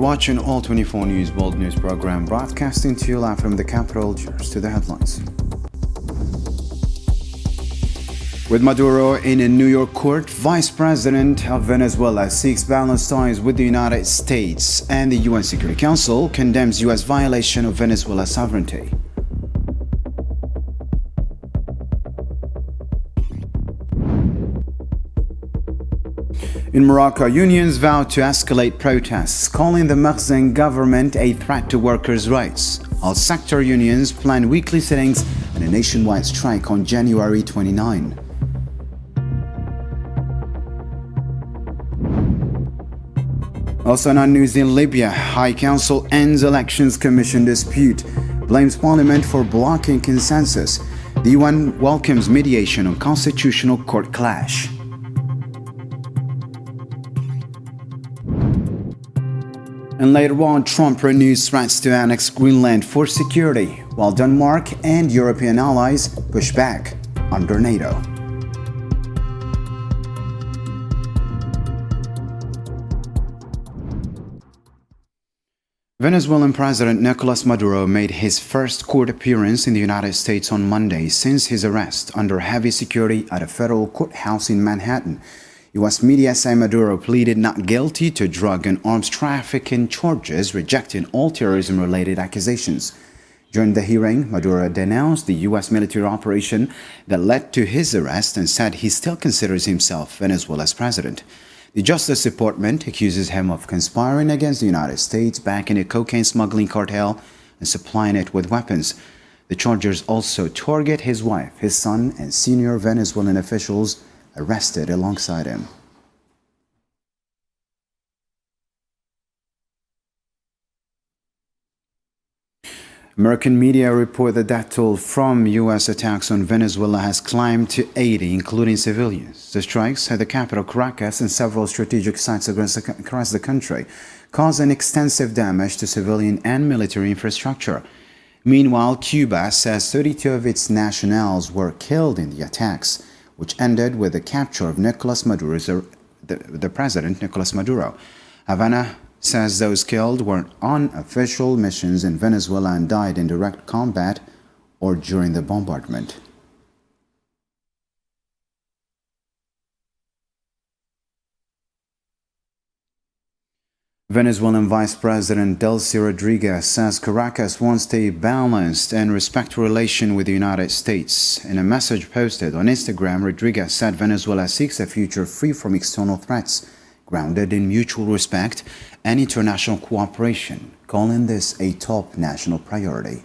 watching All 24 News World News Program, broadcasting to you live from the capital. Cheers to the headlines. With Maduro in a New York court, Vice President of Venezuela seeks balanced ties with the United States, and the UN Security Council condemns U.S. violation of Venezuela's sovereignty. In Morocco, unions vow to escalate protests, calling the Makhzen government a threat to workers' rights. All sector unions plan weekly sittings and a nationwide strike on January 29. Also on news in Libya, High Council ends Elections Commission dispute, blames Parliament for blocking consensus. The UN welcomes mediation on constitutional court clash. And later on, Trump renews threats to annex Greenland for security, while Denmark and European allies push back under NATO. Venezuelan President Nicolas Maduro made his first court appearance in the United States on Monday since his arrest under heavy security at a federal courthouse in Manhattan. U.S. media say Maduro pleaded not guilty to drug and arms trafficking charges, rejecting all terrorism-related accusations. During the hearing, Maduro denounced the U.S. military operation that led to his arrest and said he still considers himself Venezuela's president. The Justice Department accuses him of conspiring against the United States, backing a cocaine smuggling cartel, and supplying it with weapons. The charges also target his wife, his son, and senior Venezuelan officials arrested alongside him. American media report the death toll from U.S. attacks on Venezuela has climbed to 80, including civilians. The strikes at the capital Caracas and several strategic sites across the country caused extensive damage to civilian and military infrastructure. Meanwhile, Cuba says 32 of its nationals were killed in the attacks, which ended with the capture of Nicolas Maduro, the president, Nicolas Maduro. Havana says those killed were on official missions in Venezuela and died in direct combat or during the bombardment. Venezuelan Vice President Delcy Rodriguez says Caracas wants a balanced and respectful relation with the United States. In a message posted on Instagram, Rodriguez said Venezuela seeks a future free from external threats, grounded in mutual respect and international cooperation, calling this a top national priority.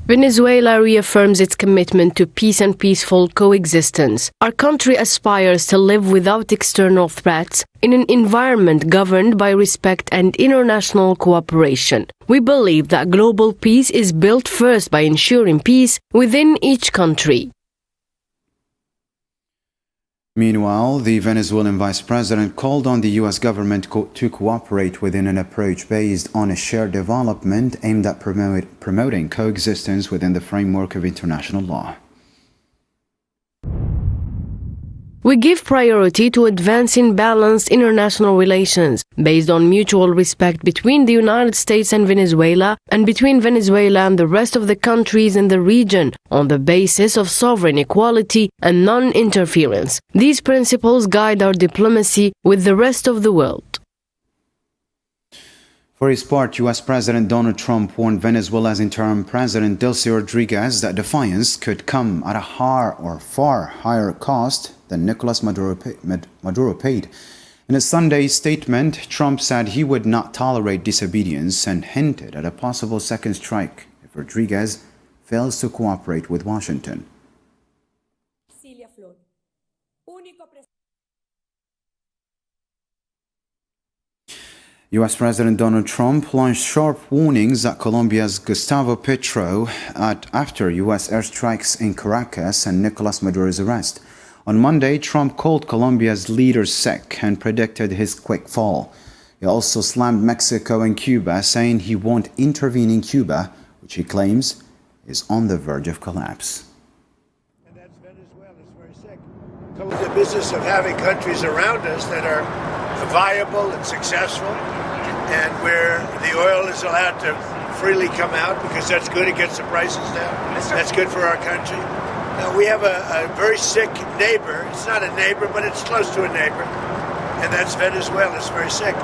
Venezuela reaffirms its commitment to peace and peaceful coexistence. Our country aspires to live without external threats in an environment governed by respect and international cooperation. We believe that global peace is built first by ensuring peace within each country. Meanwhile, the Venezuelan vice president called on the U.S. government to cooperate within an approach based on a shared development aimed at promoting coexistence within the framework of international law. We give priority to advancing balanced international relations based on mutual respect between the United States and Venezuela and between Venezuela and the rest of the countries in the region on the basis of sovereign equality and non-interference. These principles guide our diplomacy with the rest of the world. For his part, U.S. President Donald Trump warned Venezuela's interim president Delcy Rodriguez that defiance could come at a far higher cost than Nicolas Maduro paid. In a Sunday statement, Trump said he would not tolerate disobedience and hinted at a possible second strike if Rodriguez fails to cooperate with Washington. U.S. President Donald Trump launched sharp warnings at Colombia's Gustavo Petro after U.S. airstrikes in Caracas and Nicolas Maduro's arrest. On Monday, Trump called Colombia's leader sick and predicted his quick fall. He also slammed Mexico and Cuba, saying he won't intervene in Cuba, which he claims is on the verge of collapse. And that's Venezuela. It's very sick. business of having countries around us that are viable and successful, and where the oil is allowed to freely come out, because that's good, it gets the prices down. That's good for our country. Now, we have a very sick neighbor. It's not a neighbor, but it's close to a neighbor, and that's Venezuela. It's very sick.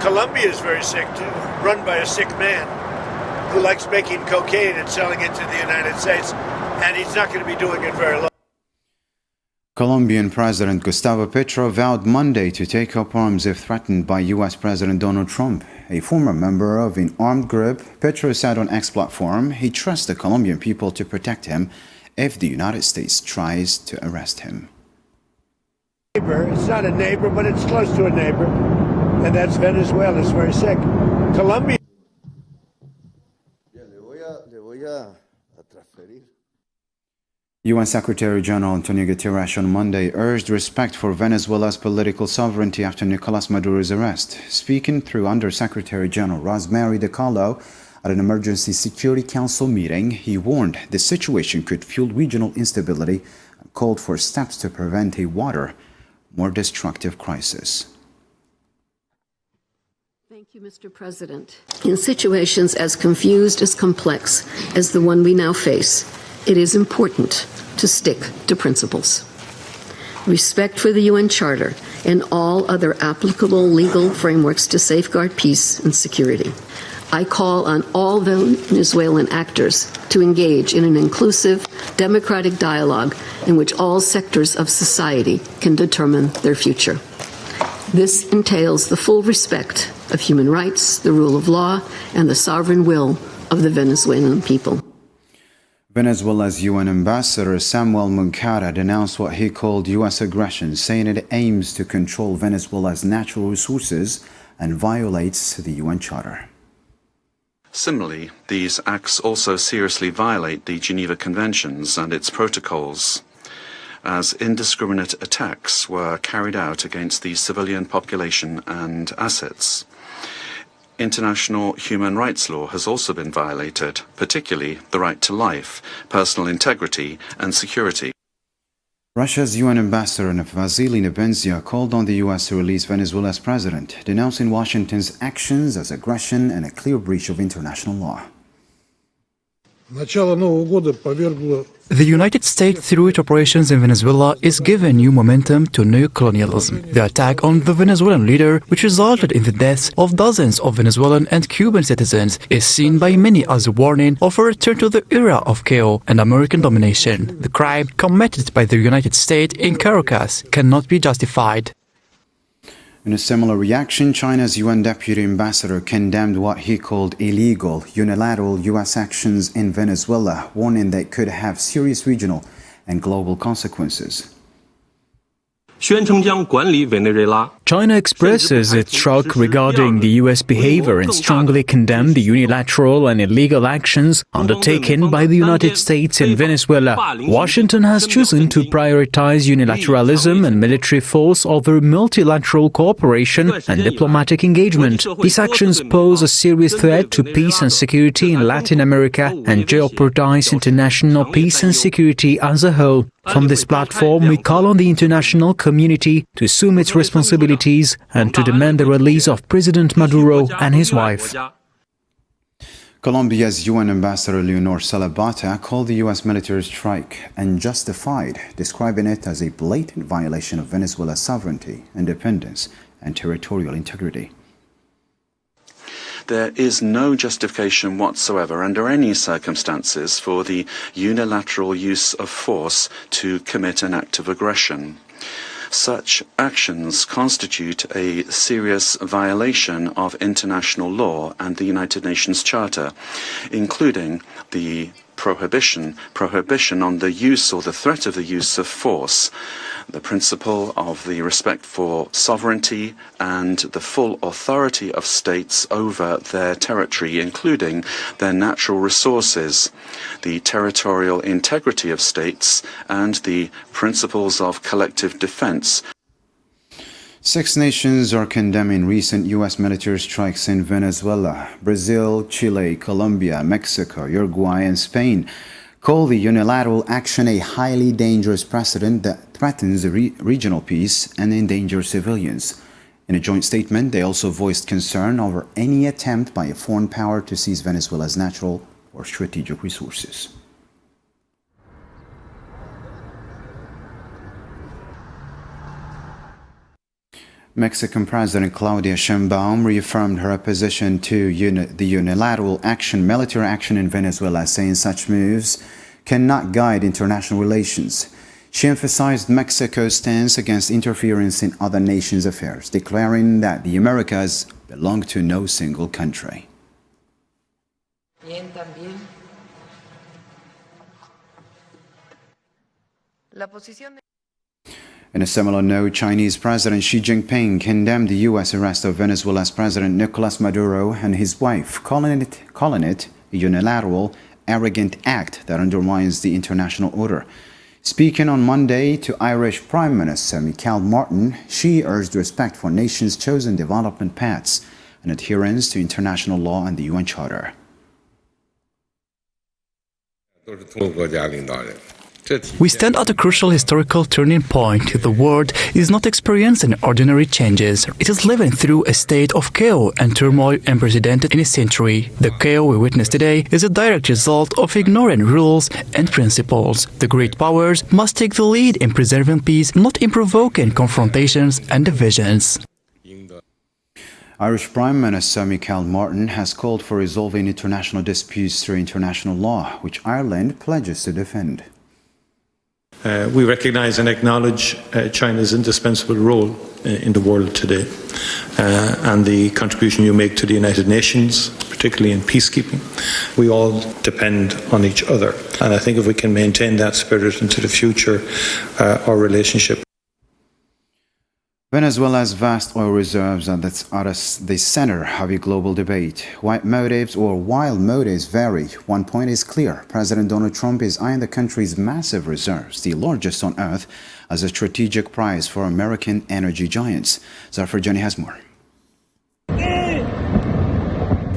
Colombia is very sick, too, run by a sick man who likes making cocaine and selling it to the United States, and he's not going to be doing it very long. Colombian President Gustavo Petro vowed Monday to take up arms if threatened by U.S. President Donald Trump. A former member of an armed group, Petro said on X platform he trusts the Colombian people to protect him if the United States tries to arrest him. It's not a neighbor, but it's close to a neighbor, and that's Venezuela. It's very sick. Colombia. UN Secretary General Antonio Guterres on Monday urged respect for Venezuela's political sovereignty after Nicolas Maduro's arrest. Speaking through Under-Secretary General Rosemary DiCarlo at an Emergency Security Council meeting, he warned the situation could fuel regional instability and called for steps to prevent a more destructive crisis. Thank you, Mr. President. In situations as confused as complex as the one we now face, it is important to stick to principles. Respect for the UN Charter and all other applicable legal frameworks to safeguard peace and security. I call on all Venezuelan actors to engage in an inclusive, democratic dialogue in which all sectors of society can determine their future. This entails the full respect of human rights, the rule of law, and the sovereign will of the Venezuelan people. Venezuela's UN ambassador Samuel Moncada denounced what he called U.S. aggression, saying it aims to control Venezuela's natural resources and violates the UN Charter. Similarly, these acts also seriously violate the Geneva Conventions and its protocols, as indiscriminate attacks were carried out against the civilian population and assets. International human rights law has also been violated, particularly the right to life, personal integrity and security. Russia's UN ambassador Vasily Nebenzia called on the U.S. to release Venezuela's president, denouncing Washington's actions as aggression and a clear breach of international law. The United States, through its operations in Venezuela, is giving new momentum to neocolonialism. The attack on the Venezuelan leader, which resulted in the deaths of dozens of Venezuelan and Cuban citizens, is seen by many as a warning of a return to the era of chaos and American domination. The crime committed by the United States in Caracas cannot be justified. In a similar reaction, China's UN Deputy Ambassador condemned what he called illegal, unilateral U.S. actions in Venezuela, warning they could have serious regional and global consequences. China expresses its shock regarding the U.S. behavior and strongly condemned the unilateral and illegal actions undertaken by the United States in Venezuela. Washington has chosen to prioritize unilateralism and military force over multilateral cooperation and diplomatic engagement. These actions pose a serious threat to peace and security in Latin America and jeopardize international peace and security as a whole. From this platform, we call on the international community to assume its responsibilities and to demand the release of President Maduro and his wife. Colombia's UN Ambassador Leonor Salabata called the U.S. military strike unjustified, describing it as a blatant violation of Venezuela's sovereignty, independence, and territorial integrity. There is no justification whatsoever under any circumstances for the unilateral use of force to commit an act of aggression. Such actions constitute a serious violation of international law and the United Nations Charter, including the prohibition on the use or the threat of the use of force, the principle of the respect for sovereignty and the full authority of states over their territory, including their natural resources, the territorial integrity of states, and the principles of collective defense. 6 nations are condemning recent U.S. military strikes in Venezuela. Brazil, Chile, Colombia, Mexico, Uruguay, and Spain called the unilateral action a highly dangerous precedent that threatens regional peace and endangers civilians. In a joint statement, they also voiced concern over any attempt by a foreign power to seize Venezuela's natural or strategic resources. Mexican President Claudia Sheinbaum reaffirmed her opposition to the unilateral military action in Venezuela, saying such moves cannot guide international relations. She emphasized Mexico's stance against interference in other nations' affairs, declaring that the Americas belong to no single country. In a similar note, Chinese President Xi Jinping condemned the U.S. arrest of Venezuela's President Nicolas Maduro and his wife, calling it a unilateral, arrogant act that undermines the international order. Speaking on Monday to Irish Prime Minister Michael Martin, Xi urged respect for nations' chosen development paths and adherence to international law and the UN Charter. We stand at a crucial historical turning point. The world is not experiencing ordinary changes. It is living through a state of chaos and turmoil unprecedented in a century. The chaos we witness today is a direct result of ignoring rules and principles. The great powers must take the lead in preserving peace, not in provoking confrontations and divisions. Irish Prime Minister Michael Martin has called for resolving international disputes through international law, which Ireland pledges to defend. We recognise and acknowledge China's indispensable role in the world today and the contribution you make to the United Nations, particularly in peacekeeping. We all depend on each other, and I think if we can maintain that spirit into the future, our relationship. Venezuela's vast oil reserves are the center of a global debate. While motives vary, one point is clear. President Donald Trump is eyeing the country's massive reserves, the largest on Earth, as a strategic prize for American energy giants. Zafar Johnny has more.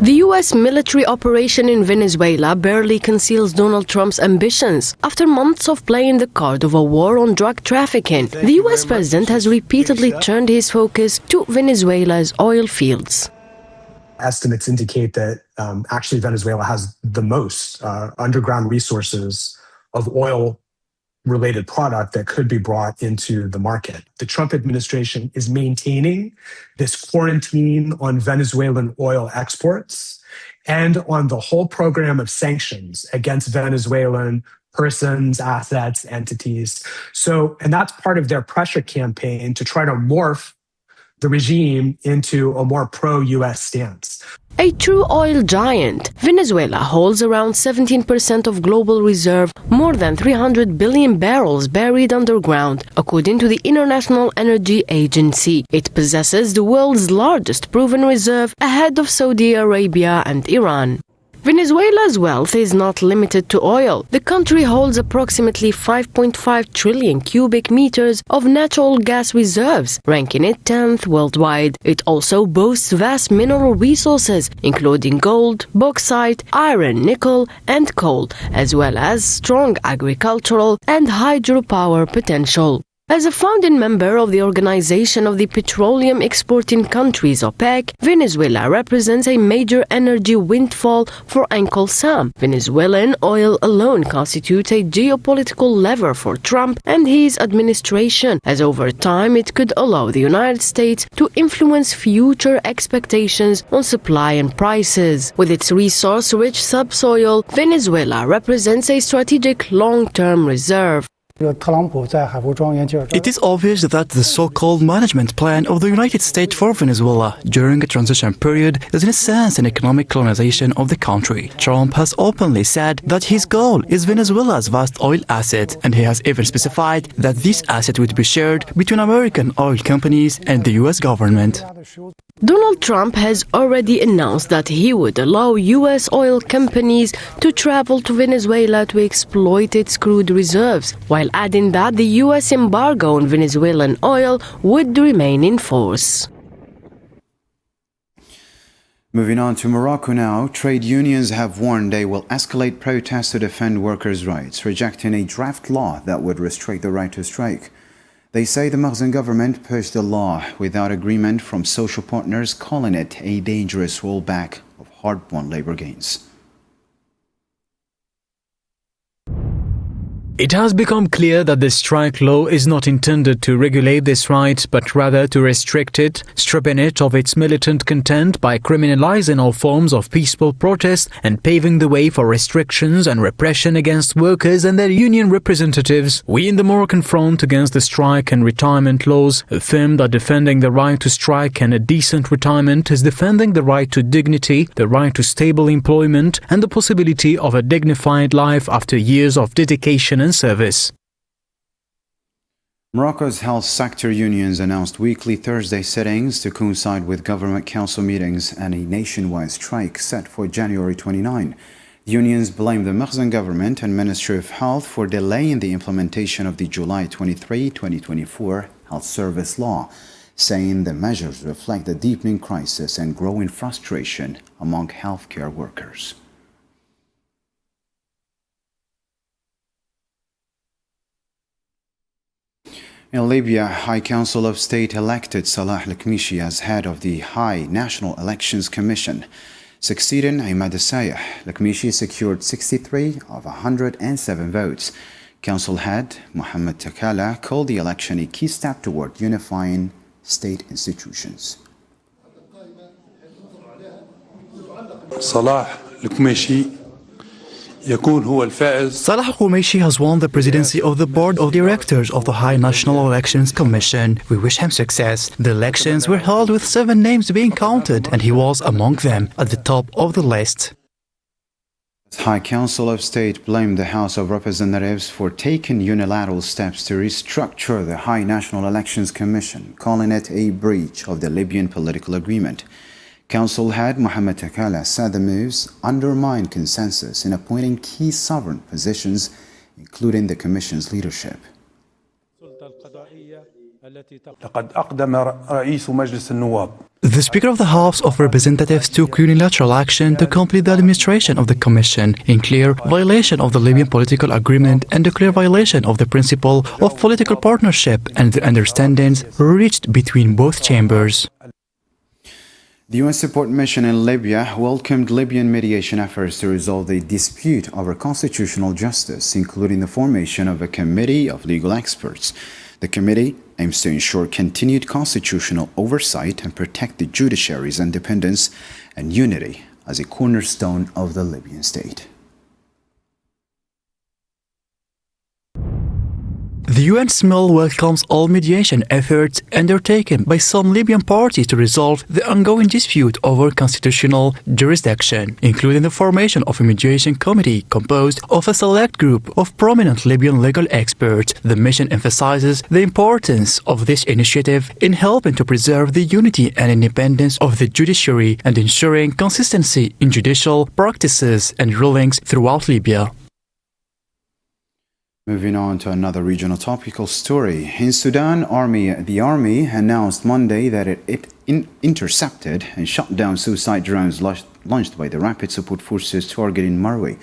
The U.S. military operation in Venezuela barely conceals Donald Trump's ambitions. After months of playing the card of a war on drug trafficking, the U.S. president has repeatedly turned his focus to Venezuela's oil fields. Estimates indicate that actually Venezuela has the most underground resources of oil-related product that could be brought into the market. The Trump administration is maintaining this quarantine on Venezuelan oil exports and on the whole program of sanctions against Venezuelan persons, assets, entities. And that's part of their pressure campaign to try to morph the regime into a more pro-U.S. stance. A true oil giant, Venezuela holds around 17% of global reserve, more than 300 billion barrels buried underground, according to the International Energy Agency. It possesses the world's largest proven reserve, ahead of Saudi Arabia and Iran. Venezuela's wealth is not limited to oil. The country holds approximately 5.5 trillion cubic meters of natural gas reserves, ranking it 10th worldwide. It also boasts vast mineral resources, including gold, bauxite, iron, nickel, and coal, as well as strong agricultural and hydropower potential. As a founding member of the Organization of the Petroleum Exporting Countries, OPEC, Venezuela represents a major energy windfall for Uncle Sam. Venezuelan oil alone constitutes a geopolitical lever for Trump and his administration, as over time it could allow the United States to influence future expectations on supply and prices. With its resource-rich subsoil, Venezuela represents a strategic long-term reserve. It is obvious that the so-called management plan of the United States for Venezuela during a transition period is in a sense an economic colonization of the country. Trump has openly said that his goal is Venezuela's vast oil asset, and he has even specified that this asset would be shared between American oil companies and the U.S. government. Donald Trump has already announced that he would allow U.S. oil companies to travel to Venezuela to exploit its crude reserves, while adding that the U.S. embargo on Venezuelan oil would remain in force. Moving on to Morocco now, trade unions have warned they will escalate protests to defend workers' rights, rejecting a draft law that would restrict the right to strike. They say the Makhzen government pushed the law without agreement from social partners, calling it a dangerous rollback of hard-won labor gains. It has become clear that the strike law is not intended to regulate this right, but rather to restrict it, stripping it of its militant content by criminalizing all forms of peaceful protest and paving the way for restrictions and repression against workers and their union representatives. We in the Moroccan Front Against the Strike and Retirement Laws affirm that defending the right to strike and a decent retirement is defending the right to dignity, the right to stable employment, and the possibility of a dignified life after years of dedication and service. Morocco's health sector unions announced weekly Thursday sittings to coincide with government council meetings and a nationwide strike set for January 29. The unions blame the Makhzen government and Ministry of Health for delaying the implementation of the July 23, 2024 health service law, saying the measures reflect the deepening crisis and growing frustration among healthcare workers. In Libya, High Council of State elected Salah al-Kmishi as head of the High National Elections Commission. Succeeding Ahmed Sayah, al-Kmishi secured 63 of 107 votes. Council head Mohammed Takala called the election a key step toward unifying state institutions. Salah al-Kmishi Salah al-Kmishi has won the presidency of the Board of Directors of the High National Elections Commission. We wish him success. The elections were held with 7 names being counted, and he was among them, at the top of the list. The High Council of State blamed the House of Representatives for taking unilateral steps to restructure the High National Elections Commission, calling it a breach of the Libyan political agreement. Council head Mohammed Takala said the moves undermine consensus in appointing key sovereign positions, including the Commission's leadership. The Speaker of the House of Representatives took unilateral action to complete the administration of the Commission, in clear violation of the Libyan political agreement and a clear violation of the principle of political partnership and the understandings reached between both chambers. The UN support mission in Libya welcomed Libyan mediation efforts to resolve the dispute over constitutional justice, including the formation of a committee of legal experts. The committee aims to ensure continued constitutional oversight and protect the judiciary's independence and unity as a cornerstone of the Libyan state. The UN SMIL welcomes all mediation efforts undertaken by some Libyan parties to resolve the ongoing dispute over constitutional jurisdiction, including the formation of a mediation committee composed of a select group of prominent Libyan legal experts. The mission emphasizes the importance of this initiative in helping to preserve the unity and independence of the judiciary and ensuring consistency in judicial practices and rulings throughout Libya. Moving on to another regional topical story. In Sudan, the army announced Monday that it intercepted and shot down suicide drones launched by the Rapid Support Forces targeting Marwi.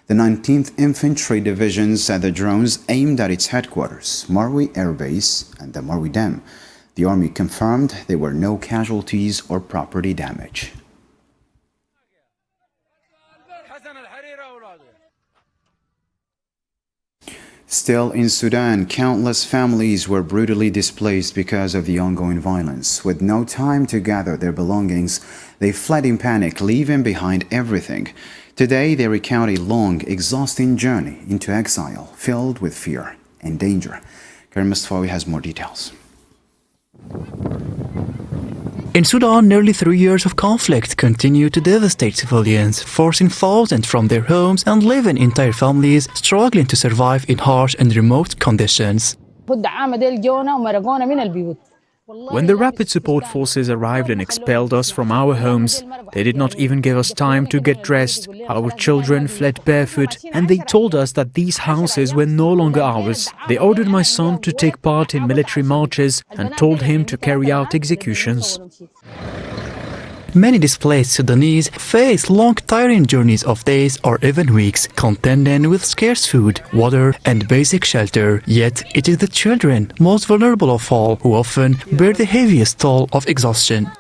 The 19th Infantry Division said the drones aimed at its headquarters, Marwi Air Base, and the Marwi Dam. The army confirmed there were no casualties or property damage. Still in Sudan, countless families were brutally displaced because of the ongoing violence. With no time to gather their belongings, they fled in panic, leaving behind everything. Today, they recount a long, exhausting journey into exile, filled with fear and danger. Karim Mustafawi has more details. In Sudan, nearly 3 years of conflict continue to devastate civilians, forcing thousands from their homes and leaving entire families struggling to survive in harsh and remote conditions. When the Rapid Support Forces arrived and expelled us from our homes, they did not even give us time to get dressed. Our children fled barefoot, and they told us that these houses were no longer ours. They ordered my son to take part in military marches and told him to carry out executions. Many displaced Sudanese face long tiring journeys of days or even weeks, contending with scarce food, water and basic shelter. Yet it is the children, most vulnerable of all, who often bear the heaviest toll of exhaustion.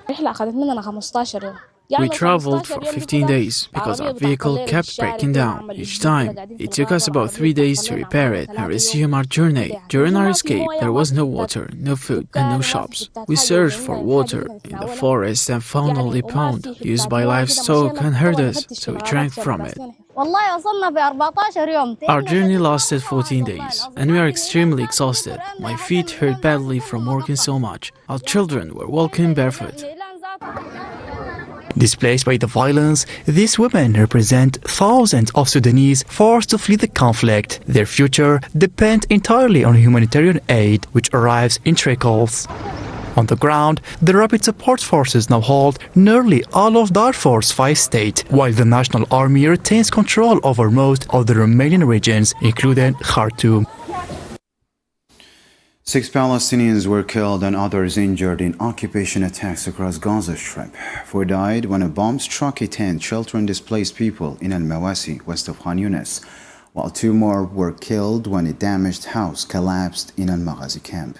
We traveled for 15 days because our vehicle kept breaking down each time. It took us about 3 days to repair it and resume our journey. During our escape, there was no water, no food, and no shops. We searched for water in the forest and found only a pond used by livestock and herders, so we drank from it. Our journey lasted 14 days, and we are extremely exhausted. My feet hurt badly from working so much. Our children were walking barefoot. Displaced by the violence, these women represent thousands of Sudanese forced to flee the conflict. Their future depends entirely on humanitarian aid, which arrives in trickles. On the ground, the Rapid Support Forces now hold nearly all of Darfur's 5 states, while the National Army retains control over most of the remaining regions, including Khartoum. 6 Palestinians were killed and others injured in occupation attacks across Gaza Strip. 4 died when a bomb struck a tent sheltering displaced people in Al-Mawasi, west of Khan Yunis, while 2 more were killed when a damaged house collapsed in Al-Maghazi camp.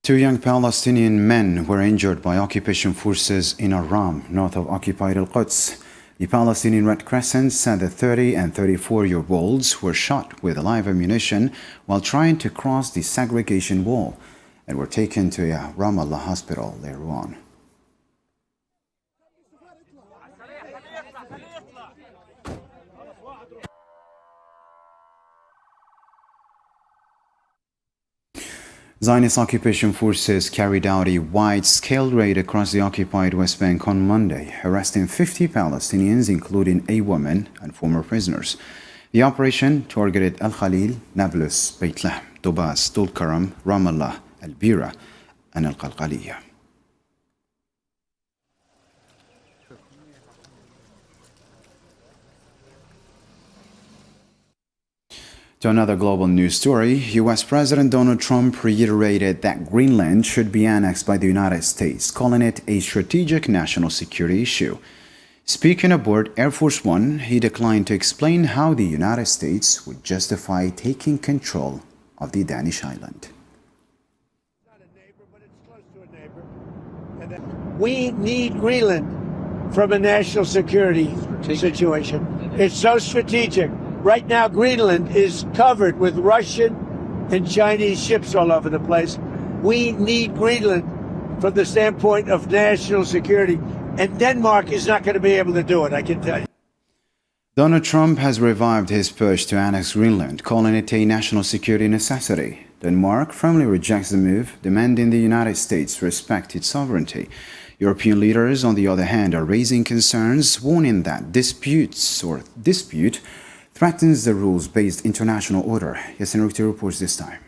Two young Palestinian men were injured by occupation forces in Aram, north of occupied Al-Quds. The Palestinian Red Crescent said the 30 and 34-year-olds were shot with live ammunition while trying to cross the segregation wall and were taken to a Ramallah hospital later on. Zionist occupation forces carried out a wide-scale raid across the occupied West Bank on Monday, arresting 50 Palestinians, including a woman and former prisoners. The operation targeted Al-Khalil, Nablus, Beit Lahm, Tobas, Tulkaram, Ramallah, Al-Bira, and Al-Qalqaliyah. To another global news story, U.S. President Donald Trump reiterated that Greenland should be annexed by the United States, calling it a strategic national security issue. Speaking aboard Air Force One, he declined to explain how the United States would justify taking control of the Danish island. We need Greenland from a national security situation. It's so strategic. Right now, Greenland is covered with Russian and Chinese ships all over the place. We need Greenland from the standpoint of national security, and Denmark is not going to be able to do it, I can tell you. Donald Trump has revived his push to annex Greenland, calling it a national security necessity. Denmark firmly rejects the move, demanding the United States respect its sovereignty. European leaders, on the other hand, are raising concerns, warning that dispute threatens the rules-based international order. Yasin Rukti reports this time.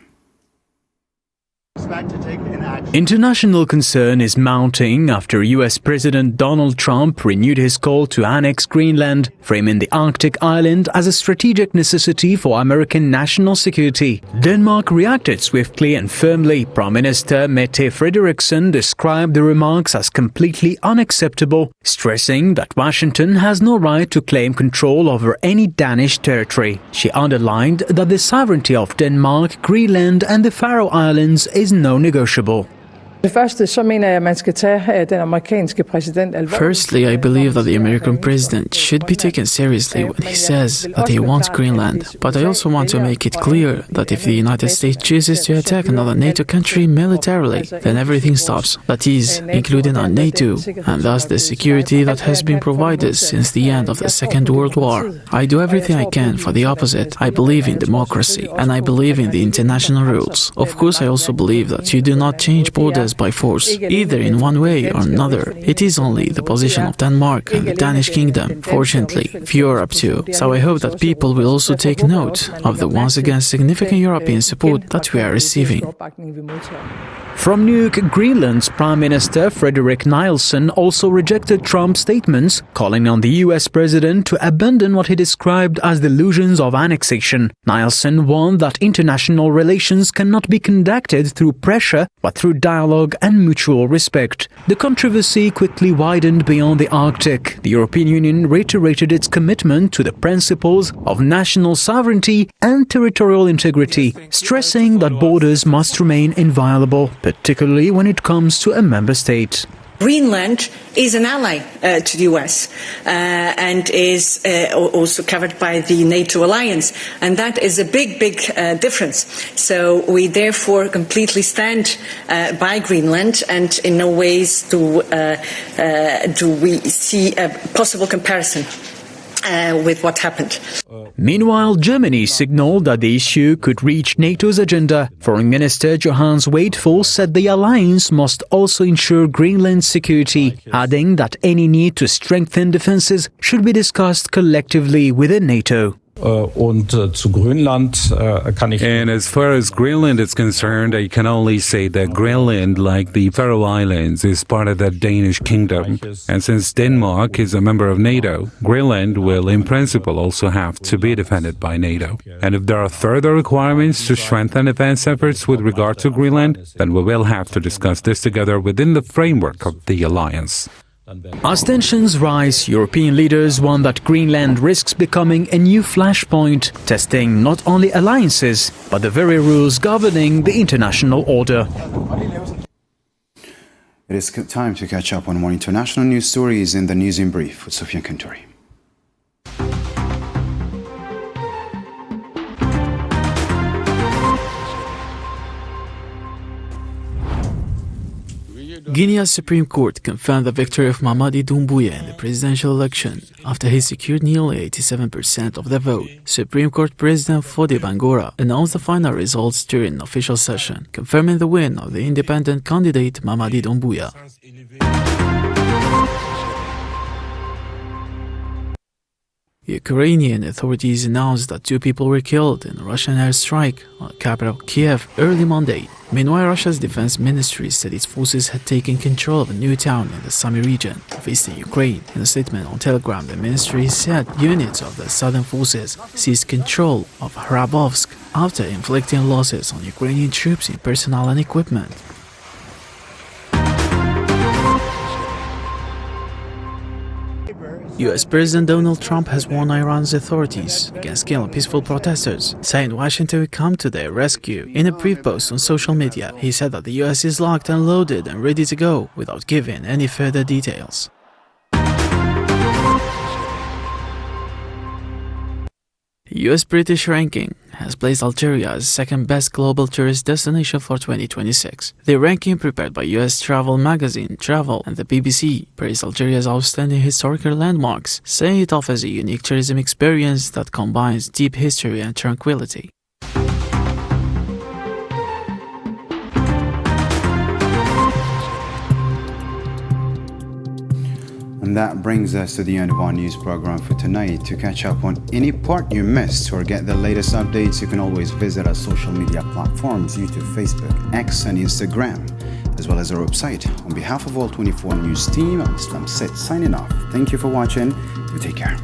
International concern is mounting after US President Donald Trump renewed his call to annex Greenland, framing the Arctic island as a strategic necessity for American national security. Denmark reacted swiftly and firmly. Prime Minister Mette Frederiksen described the remarks as completely unacceptable, stressing that Washington has no right to claim control over any Danish territory. She underlined that the sovereignty of Denmark, Greenland and the Faroe Islands is non-negotiable. Firstly, I believe that the American president should be taken seriously when he says that he wants Greenland. But I also want to make it clear that if the United States chooses to attack another NATO country militarily, then everything stops. That is, including our NATO, and thus the security that has been provided since the end of the Second World War. I do everything I can for the opposite. I believe in democracy, and I believe in the international rules. Of course, I also believe that you do not change borders by force, either in one way or another. It is only the position of Denmark and the Danish kingdom, fortunately, of Europe too. So I hope that people will also take note of the once again significant European support that we are receiving. From Nuuk, Greenland's Prime Minister Fredrik Nielsen also rejected Trump's statements, calling on the US president to abandon what he described as delusions of annexation. Nielsen warned that international relations cannot be conducted through pressure, but through dialogue and mutual respect. The controversy quickly widened beyond the Arctic. The European Union reiterated its commitment to the principles of national sovereignty and territorial integrity, stressing that borders must remain inviolable, particularly when it comes to a member state. Greenland is an ally to the US and is also covered by the NATO alliance, and that is a big difference. So we therefore completely stand by Greenland, and in no ways do we see a possible comparison with what happened. Meanwhile, Germany signaled that the issue could reach NATO's agenda. Foreign Minister Johannes Wadefull said the alliance must also ensure Greenland's security, adding that any need to strengthen defenses should be discussed collectively within NATO. And as far as Greenland is concerned, I can only say that Greenland, like the Faroe Islands, is part of the Danish kingdom. And since Denmark is a member of NATO, Greenland will in principle also have to be defended by NATO. And if there are further requirements to strengthen defense efforts with regard to Greenland, then we will have to discuss this together within the framework of the alliance. As tensions rise, European leaders warn that Greenland risks becoming a new flashpoint, testing not only alliances, but the very rules governing the international order. It is time to catch up on more international news stories in the News in Brief with Sofian Kantouri. Guinea's Supreme Court confirmed the victory of Mamadi Doumbouya in the presidential election after he secured nearly 87% of the vote. Supreme Court President Fode Bangura announced the final results during an official session, confirming the win of the independent candidate Mamadi Doumbouya. Ukrainian authorities announced that 2 people were killed in a Russian airstrike on the capital Kiev early Monday. Meanwhile, Russia's defense ministry said its forces had taken control of a new town in the Sumy region of eastern Ukraine. In a statement on Telegram, the ministry said units of the southern forces seized control of Hrabovsk after inflicting losses on Ukrainian troops in personnel and equipment. US President Donald Trump has warned Iran's authorities against killing peaceful protesters, saying Washington will come to their rescue. In a brief post on social media, he said that the US is locked and loaded and ready to go, without giving any further details. US-British ranking has placed Algeria as second-best global tourist destination for 2026. The ranking, prepared by US travel magazine Travel and the BBC, praised Algeria's outstanding historical landmarks, saying it offers a unique tourism experience that combines deep history and tranquility. And that brings us to the end of our news program for tonight. To catch up on any part you missed or get the latest updates, you can always visit our social media platforms, YouTube, Facebook, X and Instagram, as well as our website. On behalf of all 24 News team, I'm Islam Sid signing off. Thank you for watching. You take care.